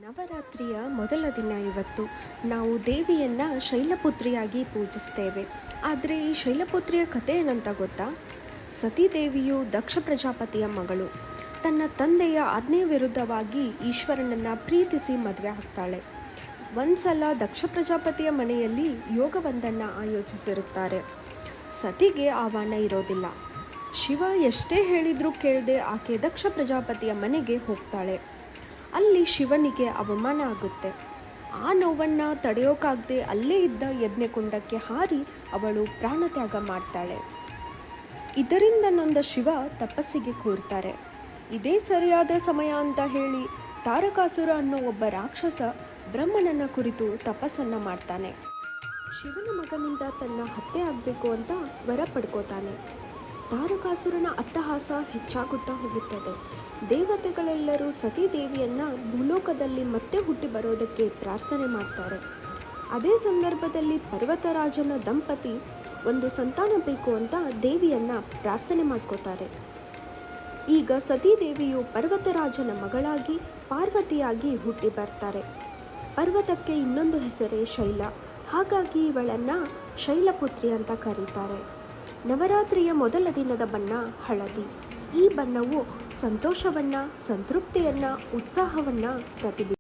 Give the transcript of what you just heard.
ನವರಾತ್ರಿಯ ಮೊದಲ ದಿನ ಇವತ್ತು ನಾವು ದೇವಿಯನ್ನು ಶೈಲಪುತ್ರಿಯಾಗಿ ಪೂಜಿಸ್ತೇವೆ. ಆದರೆ ಈ ಶೈಲಪುತ್ರಿಯ ಕಥೆ ಏನಂತ ಗೊತ್ತಾ? ಸತೀದೇವಿಯು ದಕ್ಷ ಪ್ರಜಾಪತಿಯ ಮಗಳು. ತನ್ನ ತಂದೆಯ ಆಜ್ಞೆಯ ವಿರುದ್ಧವಾಗಿ ಈಶ್ವರನನ್ನು ಪ್ರೀತಿಸಿ ಮದುವೆ ಆಗ್ತಾಳೆ. ಒಂದ್ಸಲ ದಕ್ಷ ಪ್ರಜಾಪತಿಯ ಮನೆಯಲ್ಲಿ ಯೋಗವೊಂದನ್ನು ಆಯೋಜಿಸಿರುತ್ತಾರೆ. ಸತಿಗೆ ಆಹ್ವಾನ ಇರೋದಿಲ್ಲ. ಶಿವ ಎಷ್ಟೇ ಹೇಳಿದರೂ ಕೇಳದೆ ಆಕೆ ದಕ್ಷ ಪ್ರಜಾಪತಿಯ ಮನೆಗೆ ಹೋಗ್ತಾಳೆ. ಅಲ್ಲಿ ಶಿವನಿಗೆ ಅವಮಾನ ಆಗುತ್ತೆ. ಆ ನೋವನ್ನು ತಡೆಯೋಕ್ಕಾಗದೆ ಅಲ್ಲೇ ಇದ್ದ ಯಜ್ಞಕುಂಡಕ್ಕೆ ಹಾರಿ ಅವಳು ಪ್ರಾಣತ್ಯಾಗ ಮಾಡ್ತಾಳೆ. ಇದರಿಂದ ನೊಂದ ಶಿವ ತಪಸ್ಸಿಗೆ ಕೂರ್ತಾರೆ. ಇದೇ ಸರಿಯಾದ ಸಮಯ ಅಂತ ಹೇಳಿ ತಾರಕಾಸುರ ಅನ್ನೋ ಒಬ್ಬ ರಾಕ್ಷಸ ಬ್ರಹ್ಮನನ್ನ ಕುರಿತು ತಪಸ್ಸನ್ನು ಮಾಡ್ತಾನೆ. ಶಿವನ ಮಗನಿಂದ ತನ್ನ ಹತ್ಯೆ ಆಗಬೇಕು ಅಂತ ವರ ಪಡ್ಕೋತಾನೆ. ತಾರಕಾಸುರನ ಅಟ್ಟಹಾಸ ಹೆಚ್ಚಾಗುತ್ತಾ ಹೋಗುತ್ತದೆ. ದೇವತೆಗಳೆಲ್ಲರೂ ಸತೀದೇವಿಯನ್ನು ಭೂಲೋಕದಲ್ಲಿ ಮತ್ತೆ ಹುಟ್ಟಿ ಬರೋದಕ್ಕೆ ಪ್ರಾರ್ಥನೆ ಮಾಡ್ತಾರೆ. ಅದೇ ಸಂದರ್ಭದಲ್ಲಿ ಪರ್ವತರಾಜನ ದಂಪತಿ ಒಂದು ಸಂತಾನ ಬೇಕು ಅಂತ ದೇವಿಯನ್ನು ಪ್ರಾರ್ಥನೆ ಮಾಡ್ಕೋತಾರೆ. ಈಗ ಸತೀದೇವಿಯು ಪರ್ವತರಾಜನ ಮಗಳಾಗಿ ಪಾರ್ವತಿಯಾಗಿ ಹುಟ್ಟಿ ಬರ್ತಾರೆ. ಪರ್ವತಕ್ಕೆ ಇನ್ನೊಂದು ಹೆಸರೇ ಶೈಲ. ಹಾಗಾಗಿ ಇವಳನ್ನು ಶೈಲಪುತ್ರಿ ಅಂತ ಕರೀತಾರೆ. ನವರಾತ್ರಿಯ ಮೊದಲ ದಿನದ ಬಣ್ಣ ಹಳದಿ. ಈ ಬಣ್ಣವು ಸಂತೋಷವನ್ನು, ಸಂತೃಪ್ತಿಯನ್ನು, ಉತ್ಸಾಹವನ್ನು ಪ್ರತಿಬಿಂಬಿಸುತ್ತದೆ.